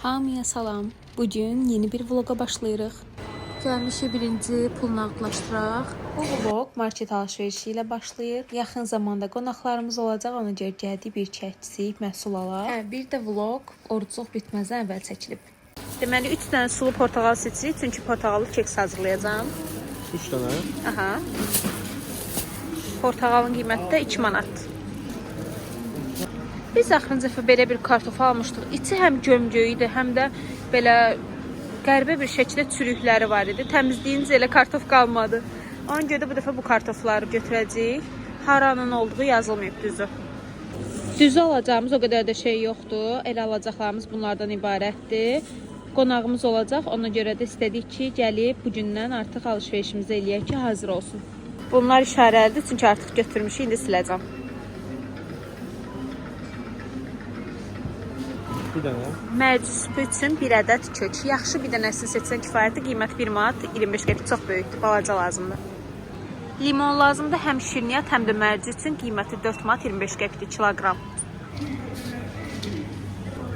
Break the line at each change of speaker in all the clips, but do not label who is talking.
Hamıya salam. Bugün yeni bir vloga başlayırıq. Gəlmişik birinci pul nağdlaşdıraq. Bu vlog market alışverişi ilə başlayır. Yaxın zamanda qonaqlarımız olacaq, ona görə gəldik bir çəkdik, məhsul alaq. Bir də vlog orucluq bitməzdən əvvəl çəkilib. Deməli 3 dənə sulu portağal seçirik, çünki portağallı keks hazırlayacağam.
3 dənə?
Aha. Portağalın qiyməti də 2 manat. Biz axırıncı dəfə belə bir kartof almışdıq. İçi həm gömgöy idi, həm də belə qəribə bir şəkildə çürükləri var idi. Təmizləyincə elə kartof qalmadı. Ona görə də bu dəfə bu kartofları götürəcəyik. Haranın olduğu yazılmayıb düzü. Düzü alacağımız o qədər də şey yoxdur. Elə alacaqlarımız bunlardan ibarətdir. Qonağımız olacaq. Ona görə də istədik ki, gəlib bugündən artıq alışverişimizi eləyək ki, hazır olsun. Bunlar işarəlidir, çünki artıq götürmüşük, indi siləcəm.
Bir dənə.
Mərci süpü üçün bir ədəd kök. Yaxşı bir dənəsini seçsən kifayətdir. Qiymət 1 manat 25 qəpik, çox böyükdür, balaca lazımdır. Limon lazımdır, həm şirniyyat, həm də mərci üçün qiyməti 4 manat 25 qəpikdir kiloqram.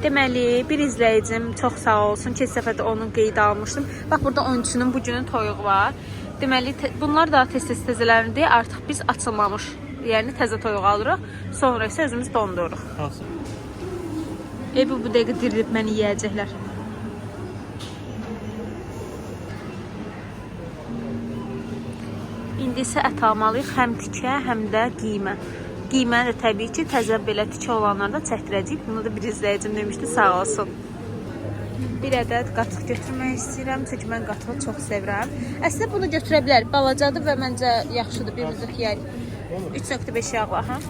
Deməli, bir izləyicim çox sağ olsun. Keçən dəfə də onun qeyd almışdım. Bax, burada 13-ünün bugünün toyuğu var. Deməli, bunlar da tez-tez təzələndi. Artıq biz açılmamış, yəni təzə toyuq alırıq. Sonra isə özümüz dondururuq.
Hansı?
Bu dəqiqə dirilib məni yeyəcəklər. İndi isə ət almalıyıq, həm tikə, həm də qiymə. Qiyməni də təbii ki, təzə belə tikə olanlarda çəkdirəcəyik. Bunu da bir izləyicim demişdi, sağ olsun. Bir ədəd qatıq götürmək istəyirəm, çünki mən qatığı çox sevirəm. Əslində bunu götürə bilər, balacadır və məncə yaxşıdır, bir müddət yeyək. 3.5 yağlı, aha.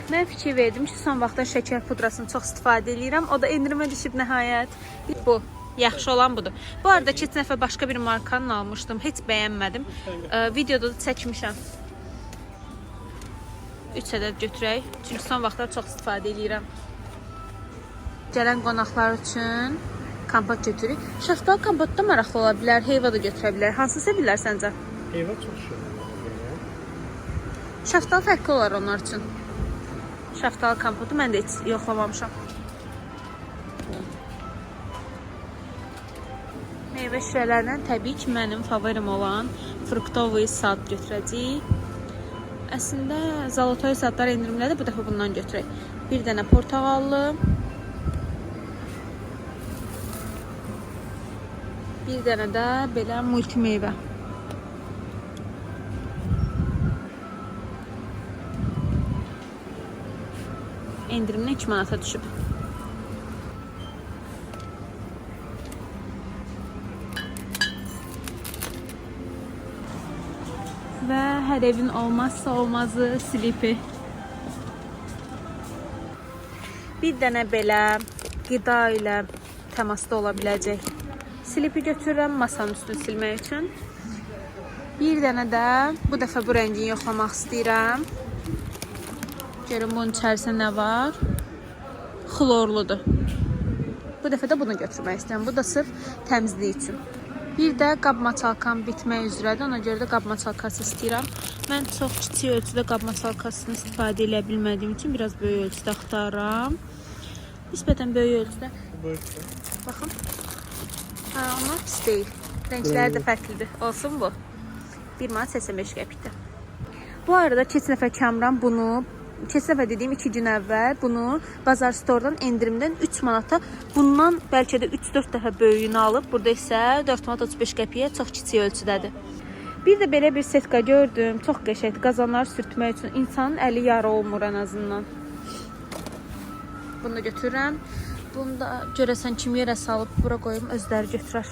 Mən fikir verdim ki, son vaxtda şəkər pudrasını çox istifadə edirəm. O da endirimə düşüb nəhayət. Bu, yaxşı olan budur. Bu arada keçən dəfə başqa bir markanın almışdım. Heç bəyənmədim. Videoda da çəkmişəm. 3 ədəd götürək. Çünki son vaxtlar çox istifadə edirəm. Gələn qonaqlar üçün kompot götürük. Şaftal kompot da maraqlı ola bilər. Heyva da götürə bilər. Hansı sevirlər səncə?
Heyva çox şey.
Şaftal fərqli olar onlar üçün. Şaftal kompotu mən də heç yoxlamamışam. Meyvə şirələrindən təbii ki, mənim favorim olan fruktovi sad götürəcəyik. Əslində, zalotoy sadlar endirimlədir, bu dəfə bundan götürək. Bir dənə portağallı. Bir dənə də belə multi meyvə. Endirimlə 2 manata düşüb. Və hər evin olmazsa olmazı slipi. Bir dənə belə qida ilə təmasda ola biləcək slipi götürürəm masanın üstünü silmək üçün. Bir dənə də bu dəfə bu rəngini yoxlamaq istəyirəm. Görün bunun içərisində nə var? Xlorludur. Bu dəfə də bunu götürmək istəyirəm. Bu da sırf təmizlik üçün. Bir də qab maçalkam bitmək üzrədir. Ona görə də qab maçalkası istəyirəm. Mən çox kiçik ölçüdə qab maçalkasını istifadə edə bilmədiyim üçün biraz böyük ölçüdə axtarıram. Nisbətən böyük ölçüdə. Baxın. Onlar pis deyil. Rəngləri də fərqlidir. Olsun bu. 1 manat 85 qəpikdir. Bu arada keçən dəfə Kamran bunu keçən dəfə dediyim 2 gün əvvəl bunu Bazar Store'dan endirimdən 3 manata, bundan bəlkə də 3-4 dəfə böyüyünü alıb. Burada isə 4 manat 35 qəpiyə çox kiçik ölçüdədir. Bir də belə bir setka gördüm. Çox qəşəngdir. Qazanları sürtmək üçün. İnsanın əli yara olmur ən azından. Bunu da götürürəm. Bunu da görəsən kim yerə salıb bura qoyum, özləri götürər.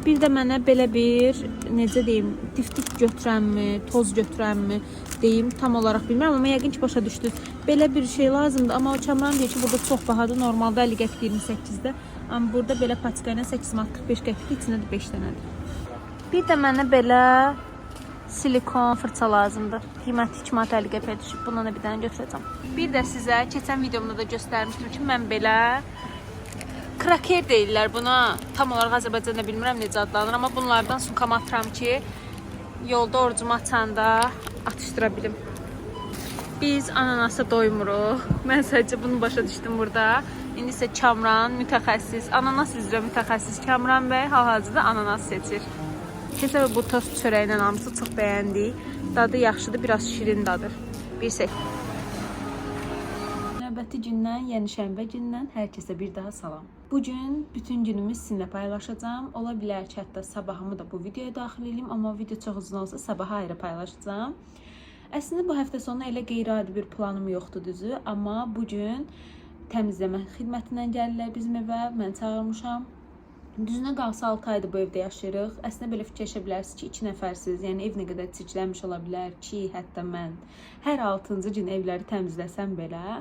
Bir də mənə belə bir, necə deyim, tiftik götürənmi, toz götürənmi deyim, tam olaraq bilmirəm, amma yəqin ki, başa düşdü. Belə bir şey lazımdır, amma o Kamran deyir ki, burada çox bahadır, normalda 50 qəpik 28-də, amma burada belə patika ilə 8 manat 45 qəpikdir, içində də 5 dənədir. Bir də mənə belə silikon fırça lazımdır. Qiyməti 2 manat 50 qəpiyə düşüb, bundan da bir dənə götürəcəm. Bir də sizə keçən videomda da göstərmişdim ki, mən belə kraker deyirlər buna. Tam olaraq Azərbaycanda bilmirəm necə adlanır, amma bunlardan sumkama atıram ki, yolda orucumu açanda atışdıra bilim. Biz ananasa doymuruq. Mən sadəcə bunu başa düşdüm burada. İndi isə Kamran mütəxəssis, ananas üzrə mütəxəssis Kamran bəy hal-hazırda ananas seçir. Keçən bu tost çörəyindən hamısı çox bəyəndik. Dadı yaxşıdır, biraz şirin dadır. Bir seç. Növbəti gündən, yəni şənbə gündən hər kəsə bir daha salam. Bu gün bütün günümü sizinlə paylaşacağım. Ola bilər ki, hətta sabahımı da bu videoya daxil edeyim, amma video çox uzun olsa sabaha ayrı paylaşacağım. Əslində bu həftə sonu elə qeyri-adi bir planım yoxdur düzü, amma bu gün təmizləmə xidmətindən gəlirlər bizim evə, mən çağırmışam. Düzünə qalsa 6 aydır bu evdə yaşayırıq. Əslində belə fikirləşə bilərsiniz ki, 2 nəfərsiz, yəni ev nə qədər çirklənmiş ola bilər ki, hətta mən hər 6-cı gün evləri təmizləsəm belə,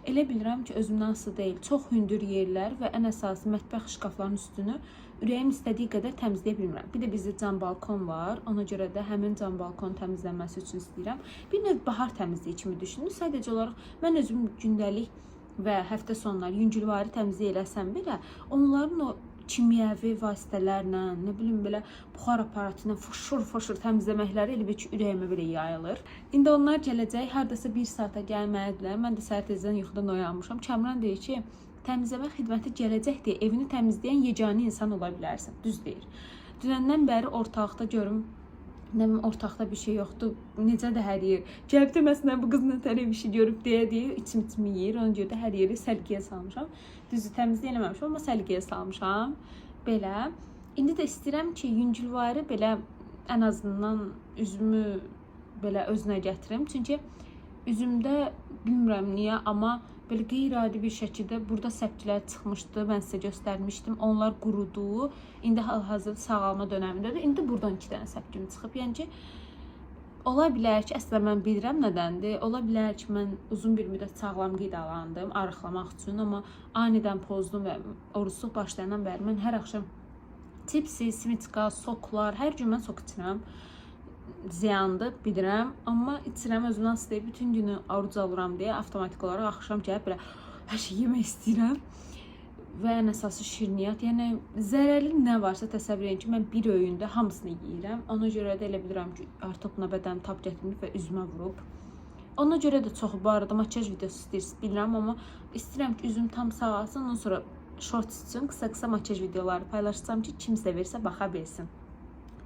elə bilirəm ki, özümdən asılı deyil. Çox hündür yerlər və ən əsası mətbəx şkaflarının üstünü ürəyim istədiyi qədər təmizləyə bilmirəm. Bir də bizdə cam balkon var. Ona görə də həmin cam balkon təmizlənməsi üçün istəyirəm. Bir növ bahar təmizliyi kimi düşünün. Sadəcə olaraq mən özüm gündəlik və həftə sonları yüngülvari təmizlik eləsəm belə, onların o kimyəvi vasitələrlə, nə bilim belə buxar aparatı ilə fışır-fışır təmizləməkləri elə bir ki, ürəyimə belə yayılır. İndi onlar gələcək, hardasa 1 saata gəlməlidirlər. Mən də səhər tezdən yuxudan oyanmışam. Kamran deyir ki, təmizləmə xidməti gələcək deyə evini təmizləyən yeganə insan ola bilərsən. Düz deyir. Dünəndən bəri ortaqda görüm, nə bilim ortaqda bir şey yoxdur. Necə də hər yer. Gəlib deməsinlər bu qız nə tərəf işi görüb deyə içim yeyir. Ona görə də hər yeri səliqəyə salmışam. Düzü təmizlik eləməmişəm, amma səliqəyə salmışam. Belə. İndi də istəyirəm ki, yüngülvari belə ən azından üzümü belə özünə gətirim. Çünki üzümdə bilmirəm niyə, amma belə qeyri-adi bir şəkildə burada səpkilər çıxmışdı. Mən sizə göstərmişdim. Onlar qurudu. İndi hal-hazırda sağalma dönəmindədir. İndi buradan 2 dənə səpkim çıxıb. Yəni ki, ola bilər ki, əslində mən bilirəm nədəndir. Ola bilər ki, mən uzun bir müddət sağlam qidalandım, arıqlamaq üçün, amma anidən pozdum və oruçluq başlayandan bəri mən hər axşam cipsi, simitka, soklar, hər gün mən sok içirəm. Ziyandır, bilirəm, amma içirəm özümdən istəyib bütün günü oruc alıram deyə avtomatik olaraq axşam gəlib belə hər şey yemək istəyirəm. Və ən əsası şirniyyat, yəni zərərli nə varsa təsəvvür edin ki, mən bir öğündə hamısını yeyirəm. Ona görə də elə bilirəm ki, artıq buna bədənim tab gətirməyib və üzümə vurub. Ona görə də çox bu arada makyaj videosu istəyirsiniz, bilirəm, amma istəyirəm ki, üzüm tam sağalsın, ondan sonra shorts üçün qısa-qısa makyaj videoları paylaşacağım ki, kimsə versə baxa bilsin.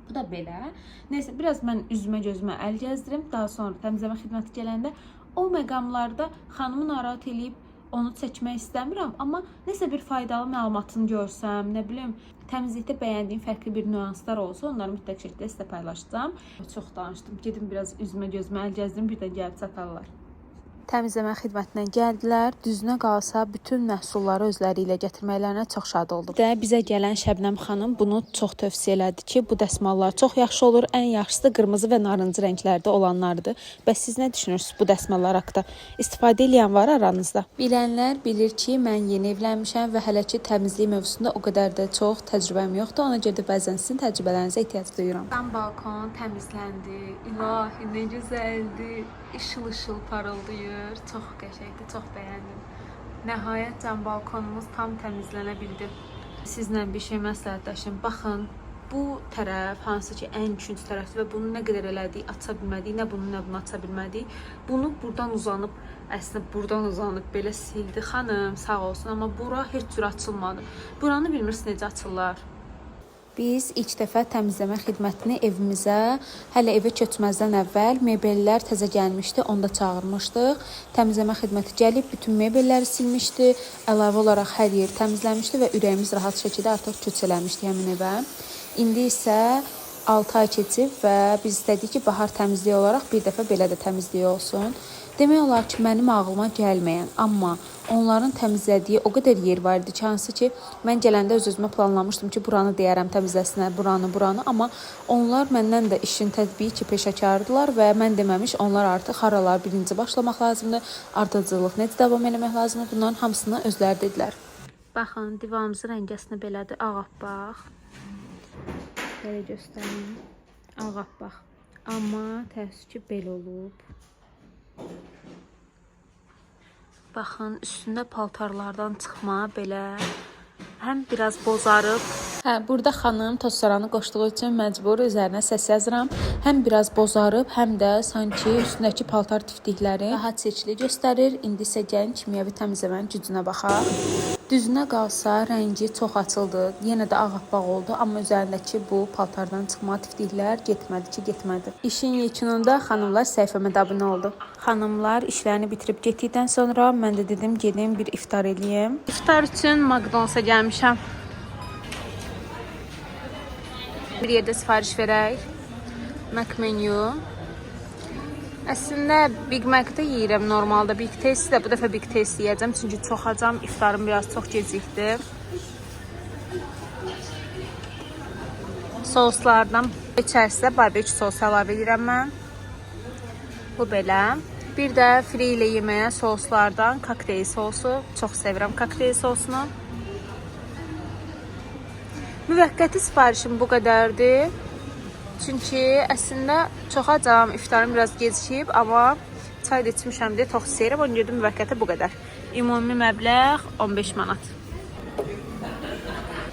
Bu da belə. Neysə, biraz mən üzümə gözümə əl gəzdirim. Daha sonra təmizləmə xidməti gələndə o məqamlarda xanımı narahat eləyib onu çəkmək istəmirəm, amma nəsə bir faydalı məlumatını görsəm, nə bilim, təmizlikdə bəyəndiyim fərqli bir nüanslar olsa, onları mütləq şəkildə sizə paylaşacağım. Çox danışdım. Gedim biraz üzümə gözümə əl gəzdirim, bir də gəlib çatarlar. Təmizləmə xidmətindən gəldilər. Düzünə qalsa bütün məhsulları özləri ilə gətirməklərinə çox şad oldum. Bizə gələn Şəbnəm xanım bunu çox tövsiyə elədi ki, bu dəsmallar çox yaxşı olur. Ən yaxşısı qırmızı və narıncı rənglərdə olanlardır. Bəs siz nə düşünürsünüz bu dəsmallar haqqında? İstifadə edən var aranızda? Bilənlər bilir ki, mən yeni evlənmişəm və hələ ki təmizlik mövzusunda o qədər də çox təcrübəm yoxdur. Ona görə də bəzən sizin təcrübələrinizə ehtiyac duyuram. Balkon təmizləndi. İlahi, nə gözəldir. Işıl-ışıl parıldayır. Çox qəşəngdir, çox bəyəndim. Nəhayət cam balkonumuz tam təmizlənə bildi. Sizlə bir şey məsləhətləşim. Baxın, bu tərəf hansı ki ən üçüncü tərəfdir və bunu nə qədər elədik, aça bilmədik, nə bunu aça bilmədik. Bunu buradan uzanıb, əslində buradan uzanıb belə sildi xanım, sağ olsun, amma bura heç cür açılmadı. Buranı bilmirsiniz necə açırlar. Biz ilk dəfə təmizləmə xidmətini evimizə, hələ evə köçməzdən əvvəl mebellər təzə gəlmişdi, onu da çağırmışdıq. Təmizləmə xidməti gəlib, bütün mebelləri silmişdi, əlavə olaraq hər yeri təmizləmişdi və ürəyimiz rahat şəkildə artıq köç eləmişdi həmin evə. İndi isə 6 ay keçib və biz istədik ki, bahar təmizliyi olaraq bir dəfə belə də təmizliyi olsun. Demək olar ki, mənim ağlıma gəlməyən, amma onların təmizlədiyi o qədər yer var idi ki, hansı ki, mən gələndə öz-özümə planlamışdım ki, buranı deyərəm təmizləsinlər, buranı, amma onlar məndən də işin tətbiqi ki, peşəkardılar və mən deməmiş onlar artıq haralar birinci başlamaq lazımdır, ardıcıllıq necə davam eləmək lazımdır, bunların hamısını özləri dedilər. Baxın, divanımızın rəngəsinə belədir, ağappaq. Belə göstərim, ağappaq. Amma təəssüf ki, belə olub. Baxın, üstündə paltarlardan çıxma belə həm biraz bozarıb. Burada xanım tozsoranı qoşduğu üçün məcbur üzərinə səs yazıram. Həm biraz bozarıb, həm də sanki üstündəki paltar tiftikləri daha seçili göstərir. İndi isə gəlin kimyəvi təmizləmənin gücünə baxaq. Düzünə qalsa rəngi çox açıldı. Yenə də ağappaq oldu, amma üzərindəki bu paltardan çıxma tiftiklər getmədi. İşin yekununda xanımlar səhifəmə də abunə oldu. Xanımlar işlərini bitirib getdikdən sonra mən də dedim gedim bir iftar eləyim. İftar üçün McDonald's-a gəlmişəm. Bir yerdə sifariş verək. Mac menu. Əslində Big Mac-da yeyirəm normalda. Big Tasty də bu dəfə Big Tasty yeyəcəm. Çünki çox acam. İftarım biraz çox gecikdi. Soslardan içərisinə barbekü sosu əlavə edirəm mən. Bu belə. Bir də free ilə yeməyə soslardan kokteyl sosu. Çox sevirəm kokteyl sosunu. Müvəqqəti sifarişim bu qədərdir. Çünki əslində çox acam, iftarım biraz gecikib, amma çay da içmişəm deyə çox istəyirəm. Ona görə də müvəqqəti bu qədər. Ümumi məbləğ 15 manat.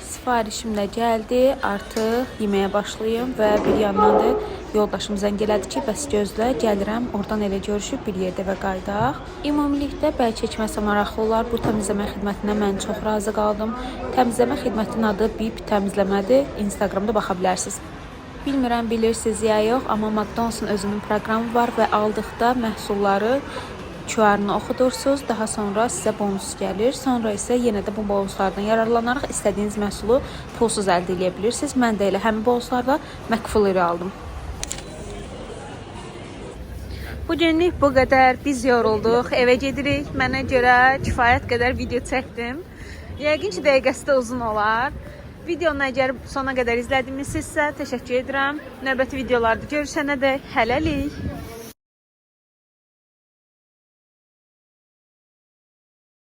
Sifarişim də gəldi. Artıq yeməyə başlayım və bir yandan da yoldaşım zəng elədi ki, bəs gözlə, gəlirəm, oradan elə görüşüb bir yerdə və qaydaq. Ümumilikdə bəlkə çəkməsə maraqlı olar. Bu təmizləmə xidmətinə mən çox razı qaldım. Təmizləmə xidmətinin adı BIP təmizləmədir. Instagramda baxa bilərsiniz. Bilmirəm bilirsiniz ya yox, amma McDonald's-ın özünün proqramı var və aldıqda məhsulları QR-ını oxudursunuz, daha sonra sizə bonus gəlir. Sonra isə yenə də bu bonuslardan yararlanaraq istədiyiniz məhsulu pulsuz əldə edə bilirsiniz. Mən də elə həmin bonuslarla McFlurry aldım. Bugünlük bu qədər. Biz yorulduq, evə gedirik. Mənə görə kifayət qədər video çəkdim. Yəqin ki, dəqiqəsi də uzun olar. Videonu əgər sona qədər izlədinizsə təşəkkür edirəm. Növbəti videolarda görüşənədək hələlik.